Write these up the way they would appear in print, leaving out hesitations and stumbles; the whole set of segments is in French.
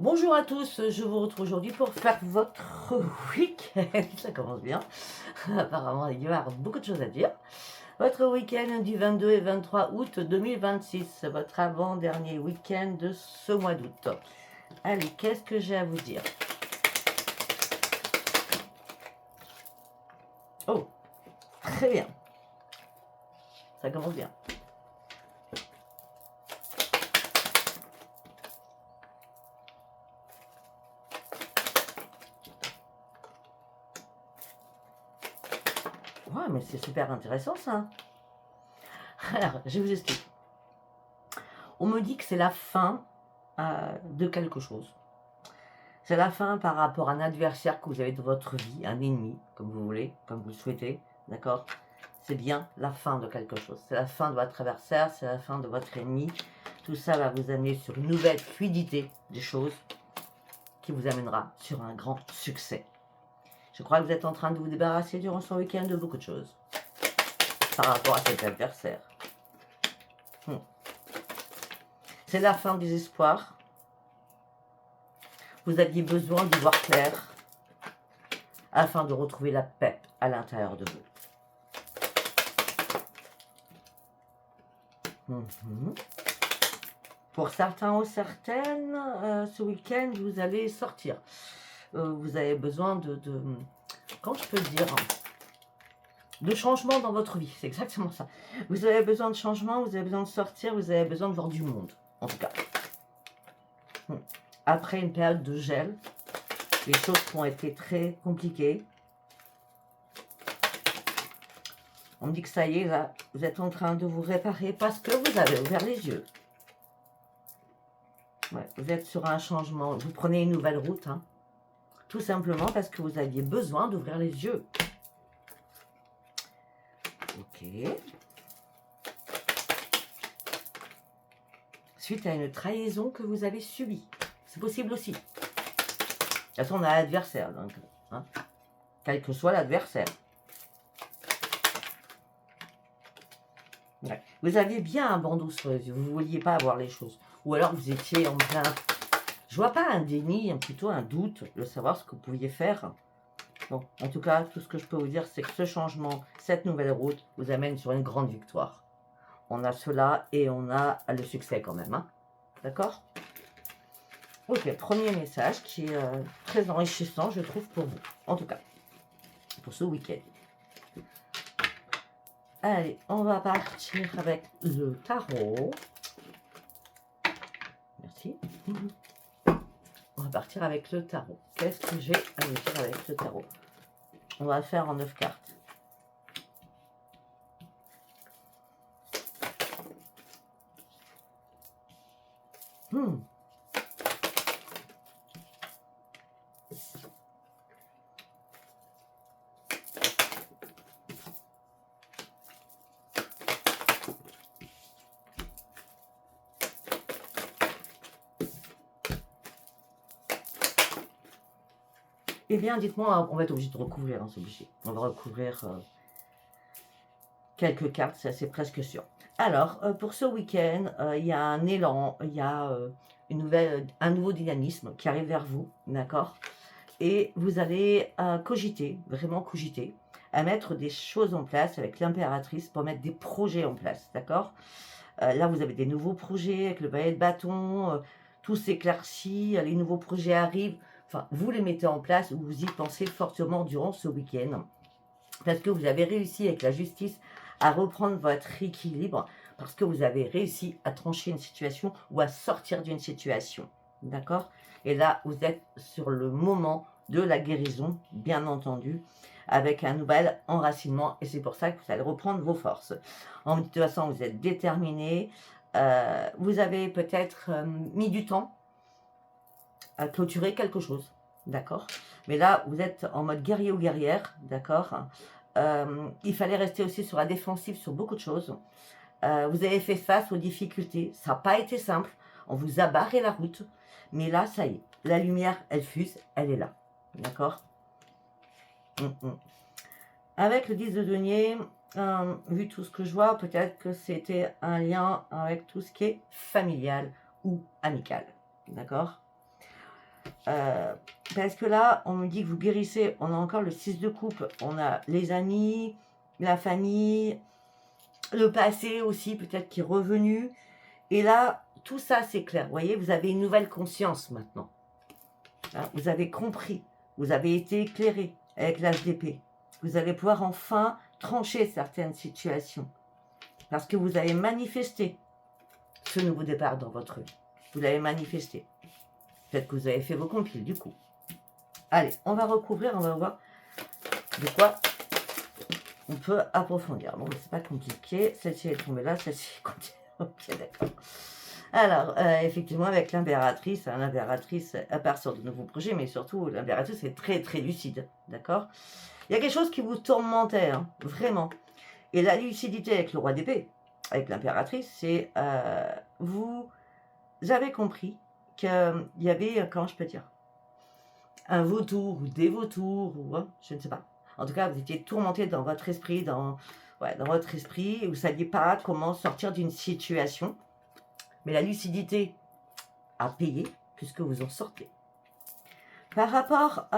Bonjour à tous, je vous retrouve aujourd'hui pour faire votre week-end. Ça commence bien. Apparemment, il y aura beaucoup de choses à dire. Votre week-end du 22 et 23 août 2026, votre avant-dernier week-end de ce mois d'août. Allez, qu'est-ce que j'ai à vous dire? Oh, très bien. Ça commence bien. Ouais, mais c'est super intéressant ça. Alors, je vous explique. On me dit que c'est la fin de quelque chose. C'est la fin par rapport à un adversaire que vous avez dans votre vie, un ennemi, comme vous voulez, comme vous le souhaitez, d'accord? C'est bien la fin de quelque chose. C'est la fin de votre adversaire, c'est la fin de votre ennemi. Tout ça va vous amener sur une nouvelle fluidité des choses qui vous amènera sur un grand succès. Je crois que vous êtes en train de vous débarrasser durant ce week-end de beaucoup de choses par rapport à cet adversaire. C'est la fin des espoirs. Vous aviez besoin d'y voir clair afin de retrouver la paix à l'intérieur de vous. Pour certains ou certaines, ce week-end, vous allez sortir. Vous avez besoin comment je peux dire, de changement dans votre vie. C'est exactement ça. Vous avez besoin de changement, vous avez besoin de sortir, vous avez besoin de voir du monde, en tout cas. Après une période de gel, les choses qui ont été très compliquées. On me dit que ça y est, là, vous êtes en train de vous réparer parce que vous avez ouvert les yeux. Ouais, vous êtes sur un changement, vous prenez une nouvelle route, hein, tout simplement parce que vous aviez besoin d'ouvrir les yeux. Ok. Suite à une trahison que vous avez subie. C'est possible aussi. De toute façon, on a l'adversaire, donc, hein, quel que soit l'adversaire. Ouais. Vous aviez bien un bandeau sur les yeux, vous ne vouliez pas avoir les choses. Ou alors vous étiez en plein... Je vois pas un déni, plutôt un doute de savoir ce que vous pouviez faire. Bon, en tout cas, tout ce que je peux vous dire, c'est que ce changement, cette nouvelle route, vous amène sur une grande victoire. On a cela et on a le succès quand même. Hein. D'accord? Ok, premier message qui est très enrichissant, je trouve, pour vous. En tout cas, pour ce week-end. Allez, on va partir avec le tarot. Merci. On va partir avec le tarot. Qu'est-ce que j'ai à vous dire avec le tarot? On va faire en 9 cartes. Eh bien, dites-moi, on va être obligé de recouvrir, hein, c'est obligé. On va recouvrir quelques cartes, c'est presque sûr. Alors, pour ce week-end, il y a un élan, il y a un nouveau dynamisme qui arrive vers vous, d'accord? Et vous allez cogiter, vraiment cogiter, à mettre des choses en place avec l'impératrice pour mettre des projets en place, d'accord? Là, vous avez des nouveaux projets avec le valet de bâton, tout s'éclaircit, les nouveaux projets arrivent. Enfin, vous les mettez en place, vous y pensez fortement durant ce week-end. Parce que vous avez réussi avec la justice à reprendre votre équilibre, parce que vous avez réussi à trancher une situation ou à sortir d'une situation. D'accord? Et là, vous êtes sur le moment de la guérison, bien entendu, avec un nouvel enracinement. Et c'est pour ça que vous allez reprendre vos forces. De toute façon, vous êtes déterminé. Vous avez peut-être mis du temps à clôturer quelque chose. D'accord? Mais là, vous êtes en mode guerrier ou guerrière. D'accord? Il fallait rester aussi sur la défensive sur beaucoup de choses. Vous avez fait face aux difficultés. Ça n'a pas été simple. On vous a barré la route. Mais là, ça y est. La lumière, elle fuse. Elle est là. D'accord? Avec le 10 de denier, vu tout ce que je vois, peut-être que c'était un lien avec tout ce qui est familial ou amical. D'accord? Parce que là, on me dit que vous guérissez. On a encore le 6 de coupe. On a les amis, la famille, le passé aussi, peut-être qui est revenu. Et là, tout ça, c'est clair. Vous voyez, vous avez une nouvelle conscience maintenant. Hein, vous avez compris. Vous avez été éclairé avec l'âge d'épée. Vous allez pouvoir enfin trancher certaines situations. Parce que vous avez manifesté ce nouveau départ dans votre vie. Vous l'avez manifesté. Peut-être que vous avez fait vos compiles, du coup. Allez, on va recouvrir, on va voir de quoi on peut approfondir. Bon, c'est pas compliqué. Celle-ci est tombée là, celle-ci est continue. Ok, d'accord. Alors, effectivement, avec l'impératrice, hein, l'impératrice, à part sur de nouveaux projets, mais surtout, l'impératrice est très, très lucide, d'accord? Il y a quelque chose qui vous tourmentait, hein, vraiment. Et la lucidité avec le roi d'épée, avec l'impératrice, c'est, vous avez compris qu'il y avait, comment je peux dire, un vautour ou des vautours, ou je ne sais pas. En tout cas, vous étiez tourmenté dans votre esprit, dans votre esprit, et vous ne saviez pas comment sortir d'une situation. Mais la lucidité a payé, puisque vous en sortez. Par rapport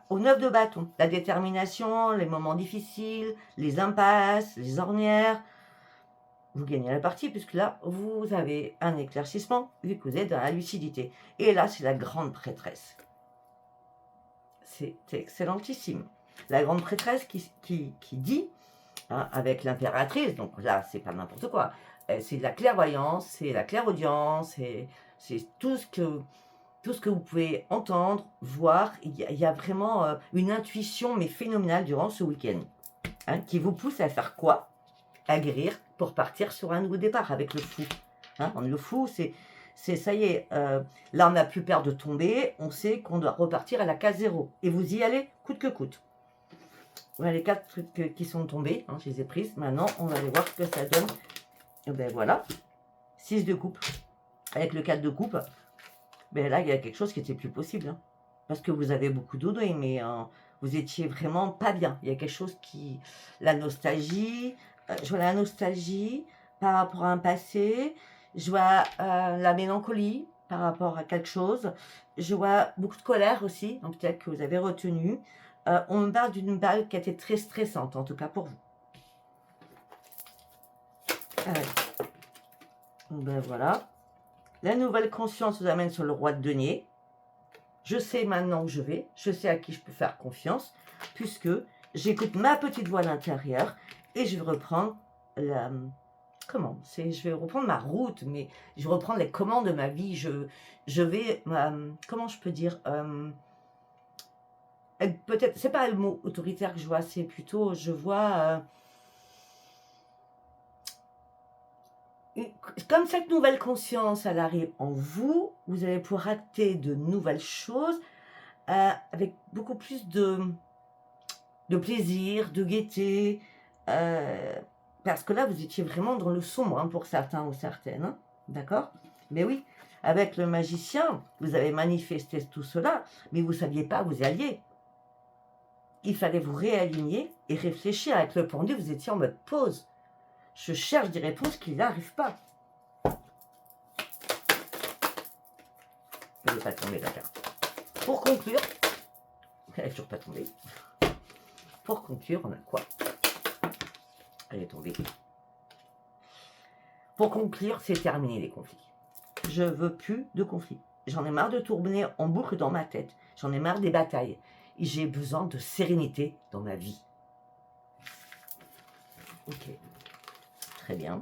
au 9 de bâton, la détermination, les moments difficiles, les impasses, les ornières, vous gagnez la partie, puisque là, vous avez un éclaircissement, vu que vous êtes dans la lucidité. Et là, c'est la grande prêtresse. C'est excellentissime. La grande prêtresse qui dit, hein, avec l'impératrice, donc là, c'est pas n'importe quoi, c'est de la clairvoyance, c'est la clairaudience, c'est tout ce que vous pouvez entendre, voir. Il y a vraiment une intuition, mais phénoménale, durant ce week-end, hein, qui vous pousse à faire quoi? À guérir pour partir sur un nouveau départ avec le fou. Hein, le fou, c'est ça y est, là on n'a plus peur de tomber, on sait qu'on doit repartir à la case 0. Et vous y allez coûte que coûte. Voilà les 4 trucs qui sont tombés, hein, je les ai prises. Maintenant, on va aller voir ce que ça donne. Et ben voilà, 6 de coupe. Avec le 4 de coupe, ben là, il y a quelque chose qui n'était plus possible. Hein, parce que vous avez beaucoup donné, mais vous étiez vraiment pas bien. Il y a quelque chose qui... La nostalgie, je vois la nostalgie par rapport à un passé, je vois la mélancolie par rapport à quelque chose, je vois beaucoup de colère aussi, donc peut-être que vous avez retenu. On me parle d'une période qui a été très stressante, en tout cas pour vous. Allez. Ben voilà. La nouvelle conscience vous amène sur le roi de denier. Je sais maintenant où je vais, je sais à qui je peux faire confiance, puisque j'écoute ma petite voix à l'intérieur et je vais reprendre la... je vais reprendre ma route, mais je vais reprendre les commandes de ma vie. Je vais... comment je peux dire peut-être, c'est pas le mot autoritaire que je vois, c'est plutôt, je vois... comme cette nouvelle conscience, elle arrive en vous, vous allez pouvoir acter de nouvelles choses avec beaucoup plus de plaisir, de gaieté, parce que là, vous étiez vraiment dans le sombre, hein, pour certains ou certaines, hein, d'accord? Mais oui, avec le magicien, vous avez manifesté tout cela, mais vous ne saviez pas où vous alliez. Il fallait vous réaligner et réfléchir. Avec le pendu, vous étiez en mode pause. Je cherche des réponses qui n'arrivent pas. Elle n'est pas tombée, la carte. Pour conclure, elle n'est toujours pas tombée. Pour conclure, on a quoi? Elle est tombée. Pour conclure, c'est terminé les conflits. Je veux plus de conflits. J'en ai marre de tourner en boucle dans ma tête. J'en ai marre des batailles. J'ai besoin de sérénité dans ma vie. Ok. Très bien.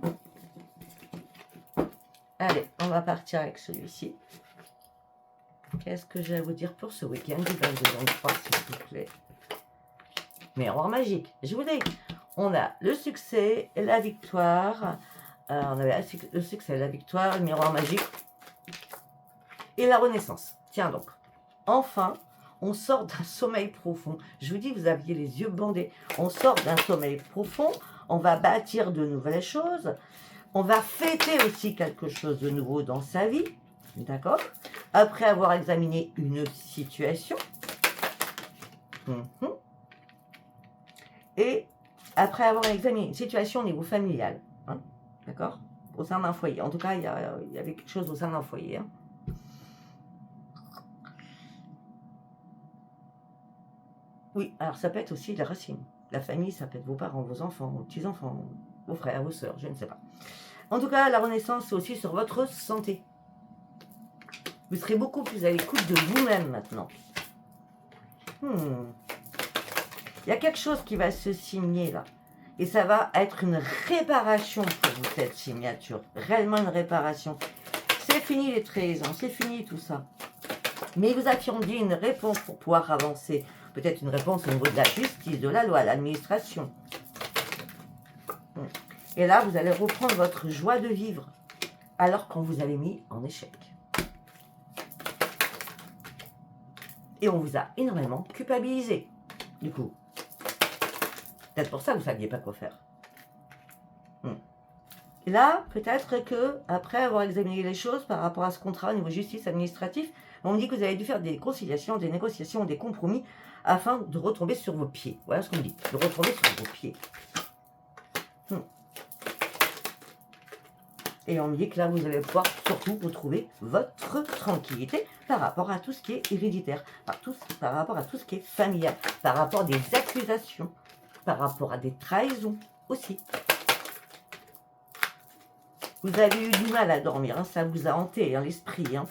Allez, on va partir avec celui-ci. Qu'est-ce que j'ai à vous dire pour ce week-end du 22-23, s'il vous plaît? Miroir magique. Je vous dis, on a le succès et la victoire. On avait le succès et la victoire, le miroir magique et la renaissance. Tiens donc. Enfin, on sort d'un sommeil profond. Je vous dis, vous aviez les yeux bandés. On sort d'un sommeil profond. On va bâtir de nouvelles choses. On va fêter aussi quelque chose de nouveau dans sa vie. D'accord? Après avoir examiné une situation. Et après avoir examiné une situation au niveau familial. Hein, d'accord? Au sein d'un foyer. En tout cas, il y avait quelque chose au sein d'un foyer. Hein. Oui, alors ça peut être aussi les racines. La famille, ça peut être vos parents, vos enfants, vos petits-enfants, vos frères, vos sœurs, je ne sais pas. En tout cas, la renaissance, c'est aussi sur votre santé. Vous serez beaucoup plus à l'écoute de vous-même maintenant. Il y a quelque chose qui va se signer là. Et ça va être une réparation pour vous, cette signature. Réellement une réparation. C'est fini les trahisons, c'est fini tout ça. Mais il vous attendiez une réponse pour pouvoir avancer. Peut-être une réponse au niveau de la justice, de la loi, l'administration. Et là, vous allez reprendre votre joie de vivre, alors qu'on vous avait mis en échec. Et on vous a énormément culpabilisé. Du coup, peut-être pour ça que vous ne saviez pas quoi faire. Et là, peut-être que après avoir examiné les choses par rapport à ce contrat au niveau justice administratif, on me dit que vous avez dû faire des conciliations, des négociations, des compromis afin de retomber sur vos pieds. Voilà ce qu'on me dit, de retomber sur vos pieds. Et on me dit que là, vous allez pouvoir surtout retrouver votre tranquillité par rapport à tout ce qui est héréditaire, par rapport à tout ce qui est familial, par rapport à des accusations, par rapport à des trahisons aussi. Vous avez eu du mal à dormir, hein, ça vous a hanté l'esprit. Hein.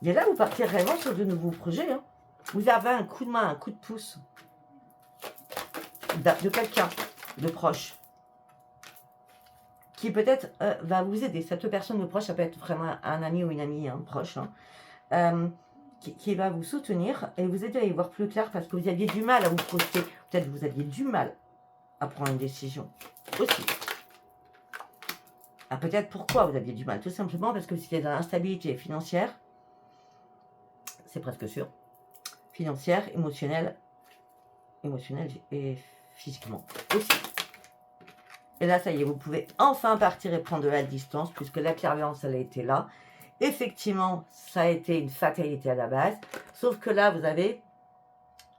Et là, vous partez vraiment sur de nouveaux projets. Hein. Vous avez un coup de main, un coup de pouce de quelqu'un de proche qui peut-être va vous aider. Cette personne de proche, ça peut être vraiment un ami ou une amie proche, qui va vous soutenir et vous aider à y voir plus clair parce que vous aviez du mal à vous projeter. Peut-être que vous aviez du mal à prendre une décision aussi. Ah, peut-être pourquoi vous aviez du mal. Tout simplement parce que c'était dans l'instabilité financière, c'est presque sûr, financière, émotionnelle et physiquement aussi. Et là, ça y est, vous pouvez enfin partir et prendre de la distance, puisque la clairvoyance, elle a été là. Effectivement, ça a été une fatalité à la base. Sauf que là, vous avez,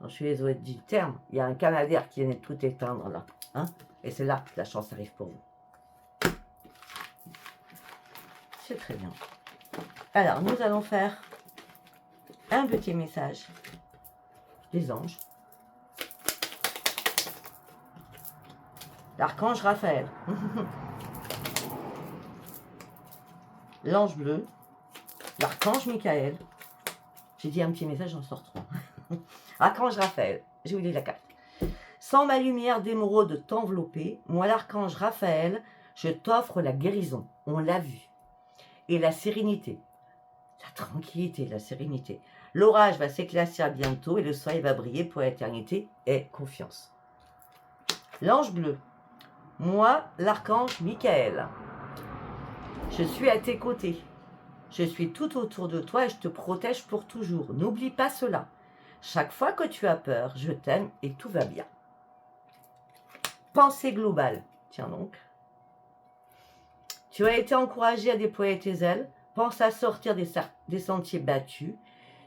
je suis désolée du terme, il y a un canadair qui vient de tout éteindre là. Hein, et c'est là que la chance arrive pour vous. C'est très bien. Alors, nous allons faire un petit message des anges. L'archange Raphaël. L'ange bleu. L'archange Michael. J'ai dit un petit message, j'en sors trois. Archange Raphaël. Je vous lis la carte. Sans ma lumière d'émeraude t'envelopper, moi l'archange Raphaël, je t'offre la guérison. On l'a vu. Et la sérénité. La tranquillité, la sérénité. L'orage va s'éclaircir bientôt et le soleil va briller pour l'éternité. Aie confiance. L'ange bleu. Moi, l'archange Michael, je suis à tes côtés. Je suis tout autour de toi et je te protège pour toujours. N'oublie pas cela. Chaque fois que tu as peur, je t'aime et tout va bien. Pensée globale. Tiens donc. Tu as été encouragé à déployer tes ailes. Pense à sortir des sentiers battus.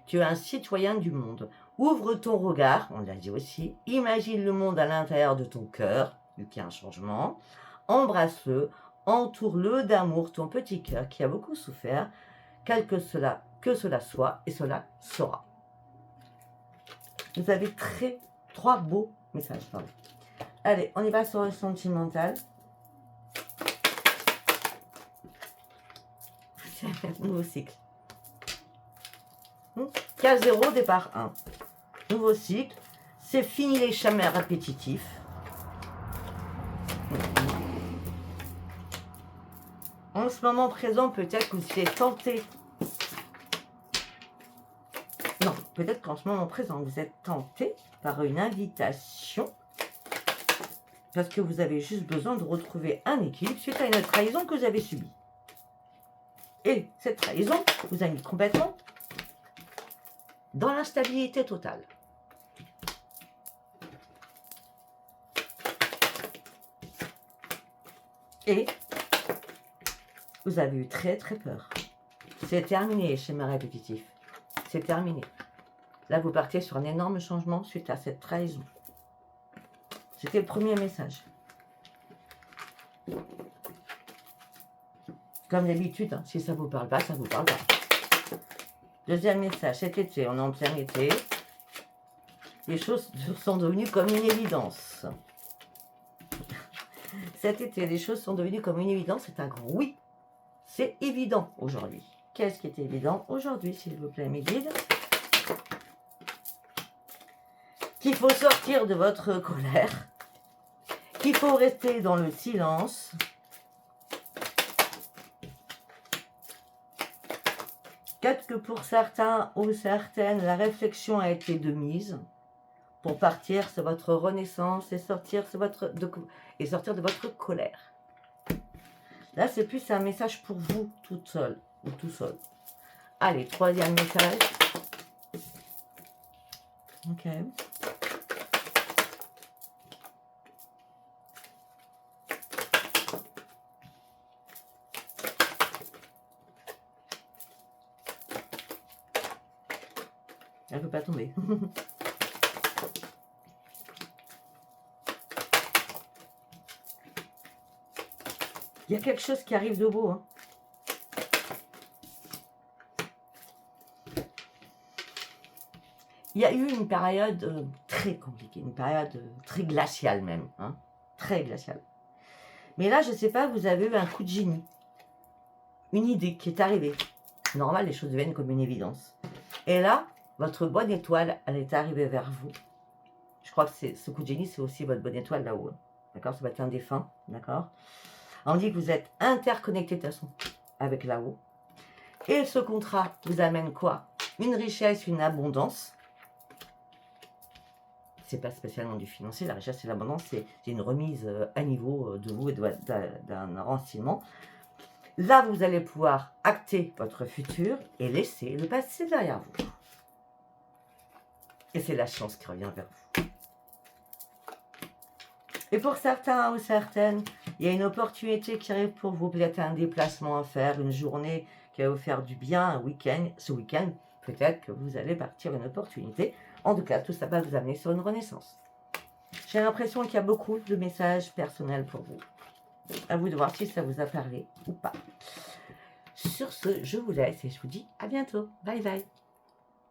Tu es un citoyen du monde. Ouvre ton regard, on l'a dit aussi. Imagine le monde à l'intérieur de ton cœur, vu qu'il y a un changement. Embrasse-le, entoure-le d'amour, ton petit cœur qui a beaucoup souffert, que cela soit, et cela sera. Vous avez trois beaux messages. Pardon. Allez, on y va sur le sentimental. C'est un nouveau cycle. Cas 0, départ 1. Nouveau cycle. C'est fini les chemins répétitifs. En ce moment présent, peut-être que vous êtes tenté. Non, peut-être qu'en ce moment présent, vous êtes tenté par une invitation. Parce que vous avez juste besoin de retrouver un équilibre suite à une trahison que vous avez subie. Et cette trahison vous a mis complètement dans l'instabilité totale. Et vous avez eu très peur. C'est terminé les schémas répétitifs. C'est terminé. Là, vous partez sur un énorme changement suite à cette trahison. C'était le premier message. Comme d'habitude, hein, si ça ne vous parle pas, ça ne vous parle pas. Deuxième message, cet été, on est en plein été. Les choses sont devenues comme une évidence. Cet été, les choses sont devenues comme une évidence. C'est un gros oui. C'est évident aujourd'hui. Qu'est-ce qui est évident aujourd'hui, s'il vous plaît, mes guides? Qu'il faut sortir de votre colère. Qu'il faut rester dans le silence. Peut-être que pour certains ou certaines, la réflexion a été de mise pour partir sur votre renaissance et sortir de votre colère. Là, c'est plus un message pour vous, toute seule ou tout seul. Allez, troisième message. Ok. Elle ne peut pas tomber. Il y a quelque chose qui arrive de beau. Hein. Il y a eu une période très compliquée, une période très glaciale même. Hein, très glaciale. Mais là, je ne sais pas, vous avez eu un coup de génie. Une idée qui est arrivée. Normal, les choses deviennent comme une évidence. Et là, votre bonne étoile, elle est arrivée vers vous. Je crois que ce coup de génie, c'est aussi votre bonne étoile là-haut. D'accord? Ça va être un défunt. D'accord? On dit que vous êtes interconnecté de toute façon avec là-haut. Et ce contrat vous amène quoi? Une richesse, une abondance. C'est pas spécialement du financier. La richesse et l'abondance, c'est une remise à niveau de vous et d'un renseignement. Là, vous allez pouvoir acter votre futur et laisser le passé derrière vous. Et c'est la chance qui revient vers vous. Et pour certains ou certaines, il y a une opportunité qui arrive pour vous. Peut-être un déplacement à faire, une journée qui va vous faire du bien, un week-end. Ce week-end, peut-être que vous allez partir une opportunité. En tout cas, tout ça va vous amener sur une renaissance. J'ai l'impression qu'il y a beaucoup de messages personnels pour vous. À vous de voir si ça vous a parlé ou pas. Sur ce, je vous laisse et je vous dis à bientôt. Bye bye.